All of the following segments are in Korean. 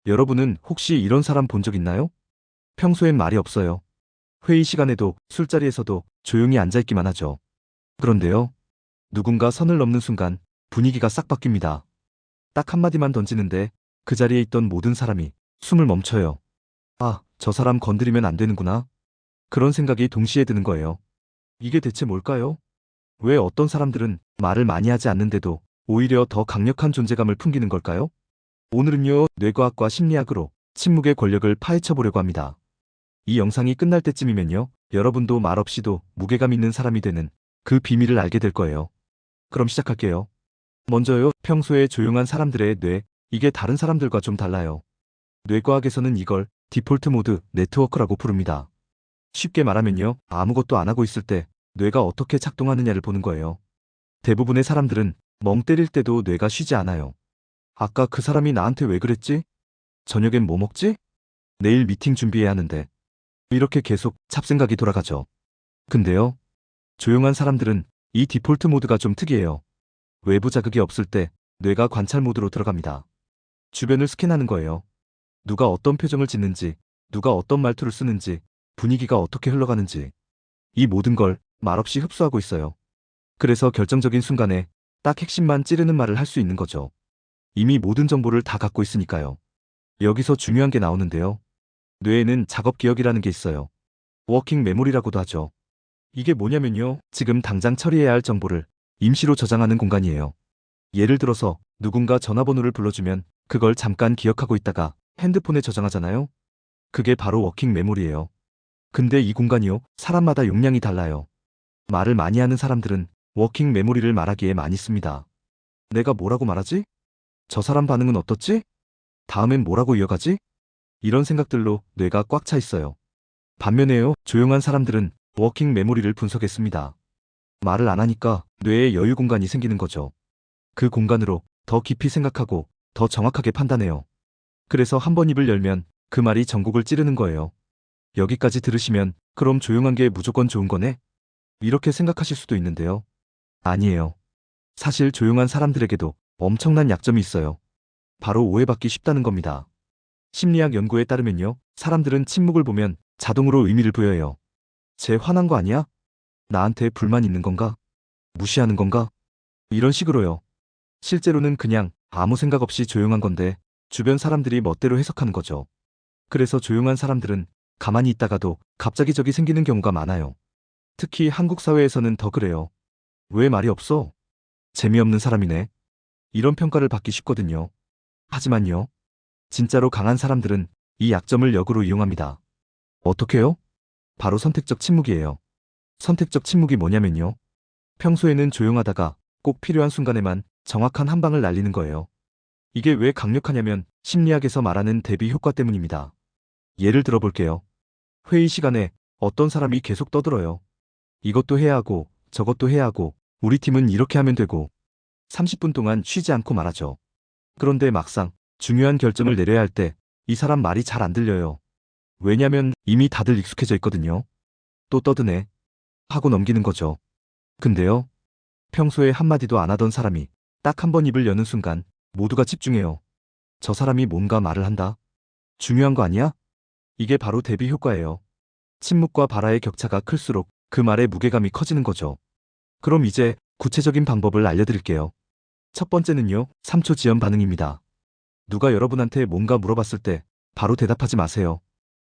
여러분은 혹시 이런 사람 본 적 있나요? 평소엔 말이 없어요. 회의 시간에도 술자리에서도 조용히 앉아있기만 하죠. 그런데요, 누군가 선을 넘는 순간 분위기가 싹 바뀝니다. 딱 한마디만 던지는데 그 자리에 있던 모든 사람이 숨을 멈춰요. 아, 저 사람 건드리면 안 되는구나. 그런 생각이 동시에 드는 거예요. 이게 대체 뭘까요? 왜 어떤 사람들은 말을 많이 하지 않는데도 오히려 더 강력한 존재감을 풍기는 걸까요? 오늘은요, 뇌과학과 심리학으로 침묵의 권력을 파헤쳐 보려고 합니다. 이 영상이 끝날 때쯤이면요, 여러분도 말없이도 무게감 있는 사람이 되는 그 비밀을 알게 될 거예요. 그럼 시작할게요. 먼저요, 평소에 조용한 사람들의 뇌, 이게 다른 사람들과 좀 달라요. 뇌과학에서는 이걸 디폴트 모드 네트워크라고 부릅니다. 쉽게 말하면요, 아무것도 안 하고 있을 때 뇌가 어떻게 작동하느냐를 보는 거예요. 대부분의 사람들은 멍 때릴 때도 뇌가 쉬지 않아요. 아까 그 사람이 나한테 왜 그랬지? 저녁엔 뭐 먹지? 내일 미팅 준비해야 하는데. 이렇게 계속 잡생각이 돌아가죠. 근데요, 조용한 사람들은 이 디폴트 모드가 좀 특이해요. 외부 자극이 없을 때 뇌가 관찰 모드로 들어갑니다. 주변을 스캔하는 거예요. 누가 어떤 표정을 짓는지, 누가 어떤 말투를 쓰는지, 분위기가 어떻게 흘러가는지. 이 모든 걸 말없이 흡수하고 있어요. 그래서 결정적인 순간에 딱 핵심만 찌르는 말을 할 수 있는 거죠. 이미 모든 정보를 다 갖고 있으니까요. 여기서 중요한 게 나오는데요. 뇌에는 작업 기억이라는 게 있어요. 워킹 메모리라고도 하죠. 이게 뭐냐면요, 지금 당장 처리해야 할 정보를 임시로 저장하는 공간이에요. 예를 들어서 누군가 전화번호를 불러주면 그걸 잠깐 기억하고 있다가 핸드폰에 저장하잖아요. 그게 바로 워킹 메모리예요. 근데 이 공간이요, 사람마다 용량이 달라요. 말을 많이 하는 사람들은 워킹 메모리를 말하기에 많이 씁니다. 내가 뭐라고 말하지? 저 사람 반응은 어떻지? 다음엔 뭐라고 이어가지? 이런 생각들로 뇌가 꽉 차 있어요. 반면에요, 조용한 사람들은 워킹 메모리를 분석했습니다. 말을 안 하니까 뇌에 여유 공간이 생기는 거죠. 그 공간으로 더 깊이 생각하고 더 정확하게 판단해요. 그래서 한 번 입을 열면 그 말이 전곡을 찌르는 거예요. 여기까지 들으시면 그럼 조용한 게 무조건 좋은 거네? 이렇게 생각하실 수도 있는데요. 아니에요. 사실 조용한 사람들에게도 엄청난 약점이 있어요. 바로 오해받기 쉽다는 겁니다. 심리학 연구에 따르면요, 사람들은 침묵을 보면 자동으로 의미를 부여해요. 쟤 화난 거 아니야? 나한테 불만 있는 건가? 무시하는 건가? 이런 식으로요. 실제로는 그냥 아무 생각 없이 조용한 건데 주변 사람들이 멋대로 해석하는 거죠. 그래서 조용한 사람들은 가만히 있다가도 갑자기 적이 생기는 경우가 많아요. 특히 한국 사회에서는 더 그래요. 왜 말이 없어? 재미없는 사람이네. 이런 평가를 받기 쉽거든요. 하지만요, 진짜로 강한 사람들은 이 약점을 역으로 이용합니다. 어떻게요? 바로 선택적 침묵이에요. 선택적 침묵이 뭐냐면요, 평소에는 조용하다가 꼭 필요한 순간에만 정확한 한 방을 날리는 거예요. 이게 왜 강력하냐면 심리학에서 말하는 대비 효과 때문입니다. 예를 들어 볼게요. 회의 시간에 어떤 사람이 계속 떠들어요. 이것도 해야 하고 저것도 해야 하고 우리 팀은 이렇게 하면 되고 30분 동안 쉬지 않고 말하죠. 그런데 막상 중요한 결정을 내려야 할 때 이 사람 말이 잘 안 들려요. 왜냐면 이미 다들 익숙해져 있거든요. 또 떠드네 하고 넘기는 거죠. 근데요, 평소에 한마디도 안 하던 사람이 딱 한 번 입을 여는 순간 모두가 집중해요. 저 사람이 뭔가 말을 한다. 중요한 거 아니야? 이게 바로 대비 효과예요. 침묵과 발화의 격차가 클수록 그 말의 무게감이 커지는 거죠. 그럼 이제 구체적인 방법을 알려드릴게요. 첫 번째는요, 3초 지연 반응입니다. 누가 여러분한테 뭔가 물어봤을 때 바로 대답하지 마세요.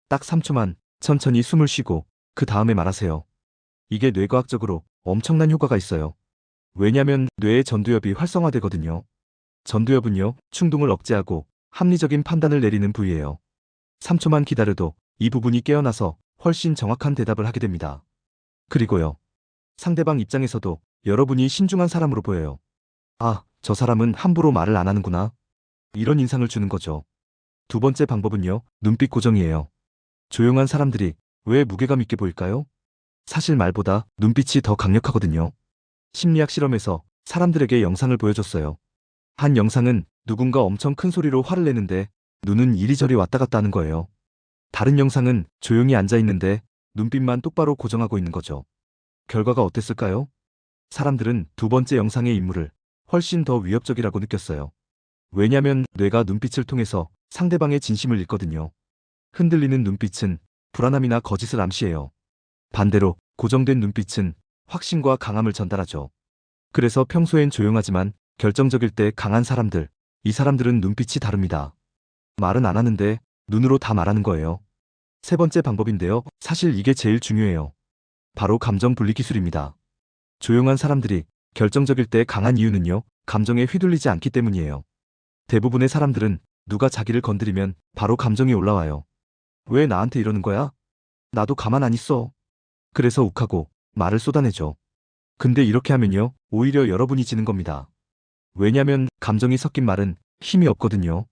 딱 3초만 천천히 숨을 쉬고 그 다음에 말하세요. 이게 뇌과학적으로 엄청난 효과가 있어요. 왜냐면 뇌의 전두엽이 활성화되거든요. 전두엽은요, 충동을 억제하고 합리적인 판단을 내리는 부위예요. 3초만 기다려도 이 부분이 깨어나서 훨씬 정확한 대답을 하게 됩니다. 그리고요, 상대방 입장에서도 여러분이 신중한 사람으로 보여요. 아, 저 사람은 함부로 말을 안 하는구나. 이런 인상을 주는 거죠. 두 번째 방법은요, 눈빛 고정이에요. 조용한 사람들이 왜 무게감 있게 보일까요? 사실 말보다 눈빛이 더 강력하거든요. 심리학 실험에서 사람들에게 영상을 보여줬어요. 한 영상은 누군가 엄청 큰 소리로 화를 내는데 눈은 이리저리 왔다 갔다 하는 거예요. 다른 영상은 조용히 앉아 있는데 눈빛만 똑바로 고정하고 있는 거죠. 결과가 어땠을까요? 사람들은 두 번째 영상의 인물을 훨씬 더 위협적이라고 느꼈어요. 왜냐면 뇌가 눈빛을 통해서 상대방의 진심을 읽거든요. 흔들리는 눈빛은 불안함이나 거짓을 암시해요. 반대로 고정된 눈빛은 확신과 강함을 전달하죠. 그래서 평소엔 조용하지만 결정적일 때 강한 사람들, 이 사람들은 눈빛이 다릅니다. 말은 안 하는데 눈으로 다 말하는 거예요. 세 번째 방법인데요. 사실 이게 제일 중요해요. 바로 감정 분리 기술입니다. 조용한 사람들이 결정적일 때 강한 이유는요, 감정에 휘둘리지 않기 때문이에요. 대부분의 사람들은 누가 자기를 건드리면 바로 감정이 올라와요. 왜 나한테 이러는 거야? 나도 가만 안 있어. 그래서 욱하고 말을 쏟아내죠. 근데 이렇게 하면요, 오히려 여러분이 지는 겁니다. 왜냐면 감정이 섞인 말은 힘이 없거든요.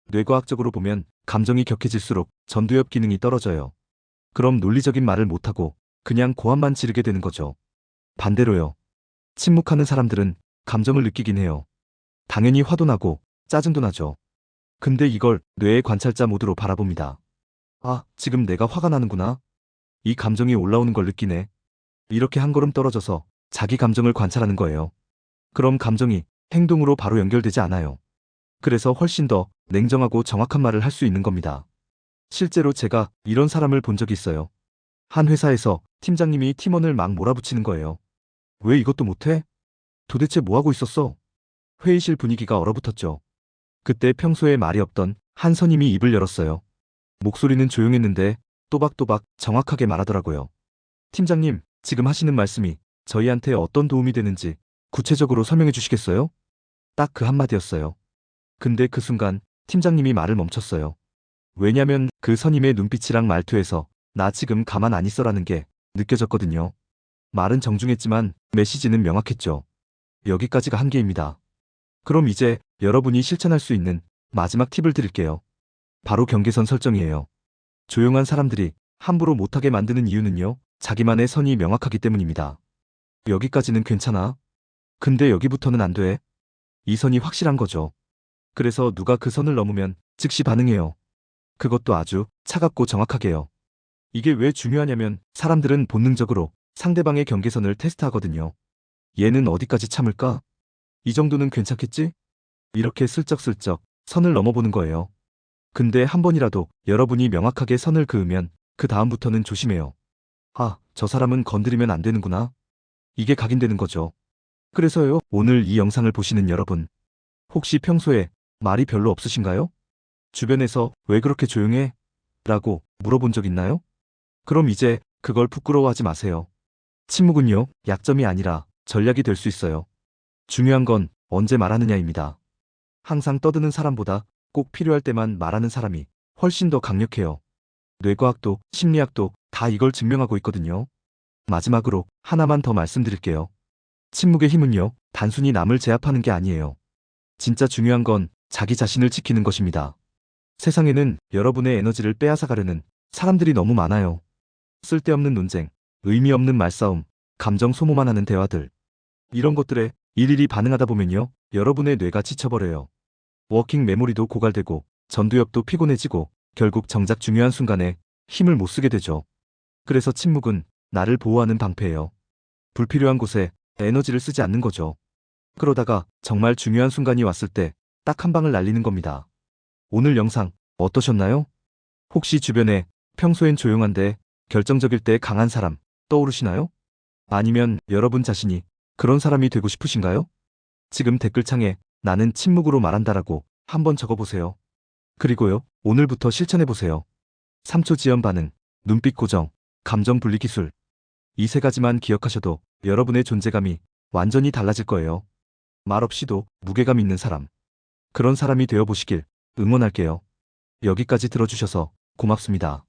뇌과학적으로 보면 감정이 격해질수록 전두엽 기능이 떨어져요. 그럼 논리적인 말을 못하고 그냥 고함만 지르게 되는 거죠. 반대로요. 침묵하는 사람들은 감정을 느끼긴 해요. 당연히 화도 나고 짜증도 나죠. 근데 이걸 뇌의 관찰자 모드로 바라봅니다. 아, 지금 내가 화가 나는구나. 이 감정이 올라오는 걸 느끼네. 이렇게 한 걸음 떨어져서 자기 감정을 관찰하는 거예요. 그럼 감정이 행동으로 바로 연결되지 않아요. 그래서 훨씬 더 냉정하고 정확한 말을 할 수 있는 겁니다. 실제로 제가 이런 사람을 본 적이 있어요. 한 회사에서 팀장님이 팀원을 막 몰아붙이는 거예요. 왜 이것도 못해? 도대체 뭐 하고 있었어? 회의실 분위기가 얼어붙었죠. 그때 평소에 말이 없던 한 선임이 입을 열었어요. 목소리는 조용했는데 또박또박 정확하게 말하더라고요. 팀장님, 지금 하시는 말씀이 저희한테 어떤 도움이 되는지 구체적으로 설명해 주시겠어요? 딱 그 한마디였어요. 근데 그 순간 팀장님이 말을 멈췄어요. 왜냐면 그 선임의 눈빛이랑 말투에서 나 지금 가만 안 있어라는 게 느껴졌거든요. 말은 정중했지만 메시지는 명확했죠. 여기까지가 한계입니다. 그럼 이제 여러분이 실천할 수 있는 마지막 팁을 드릴게요. 바로 경계선 설정이에요. 조용한 사람들이 함부로 못하게 만드는 이유는요, 자기만의 선이 명확하기 때문입니다. 여기까지는 괜찮아. 근데 여기부터는 안 돼. 이 선이 확실한 거죠. 그래서 누가 그 선을 넘으면 즉시 반응해요. 그것도 아주 차갑고 정확하게요. 이게 왜 중요하냐면 사람들은 본능적으로 상대방의 경계선을 테스트하거든요. 얘는 어디까지 참을까? 이 정도는 괜찮겠지? 이렇게 슬쩍슬쩍 선을 넘어보는 거예요. 근데 한 번이라도 여러분이 명확하게 선을 그으면 그 다음부터는 조심해요. 아, 저 사람은 건드리면 안 되는구나. 이게 각인되는 거죠. 그래서요, 오늘 이 영상을 보시는 여러분, 혹시 평소에 말이 별로 없으신가요? 주변에서 왜 그렇게 조용해? 라고 물어본 적 있나요? 그럼 이제 그걸 부끄러워하지 마세요. 침묵은요, 약점이 아니라 전략이 될 수 있어요. 중요한 건 언제 말하느냐입니다. 항상 떠드는 사람보다 꼭 필요할 때만 말하는 사람이 훨씬 더 강력해요. 뇌과학도 심리학도 다 이걸 증명하고 있거든요. 마지막으로 하나만 더 말씀드릴게요. 침묵의 힘은요, 단순히 남을 제압하는 게 아니에요. 진짜 중요한 건 자기 자신을 지키는 것입니다. 세상에는 여러분의 에너지를 빼앗아가려는 사람들이 너무 많아요. 쓸데없는 논쟁, 의미 없는 말싸움, 감정 소모만 하는 대화들. 이런 것들에 일일이 반응하다 보면요, 여러분의 뇌가 지쳐버려요. 워킹 메모리도 고갈되고 전두엽도 피곤해지고 결국 정작 중요한 순간에 힘을 못 쓰게 되죠. 그래서 침묵은 나를 보호하는 방패예요. 불필요한 곳에 에너지를 쓰지 않는 거죠. 그러다가 정말 중요한 순간이 왔을 때 딱 한 방을 날리는 겁니다. 오늘 영상 어떠셨나요? 혹시 주변에 평소엔 조용한데 결정적일 때 강한 사람 떠오르시나요? 아니면 여러분 자신이 그런 사람이 되고 싶으신가요? 지금 댓글창에 나는 침묵으로 말한다라고 한번 적어보세요. 그리고요, 오늘부터 실천해보세요. 3초 지연 반응, 눈빛 고정, 감정 분리 기술. 이 세 가지만 기억하셔도 여러분의 존재감이 완전히 달라질 거예요. 말 없이도 무게감 있는 사람. 그런 사람이 되어보시길 응원할게요. 여기까지 들어주셔서 고맙습니다.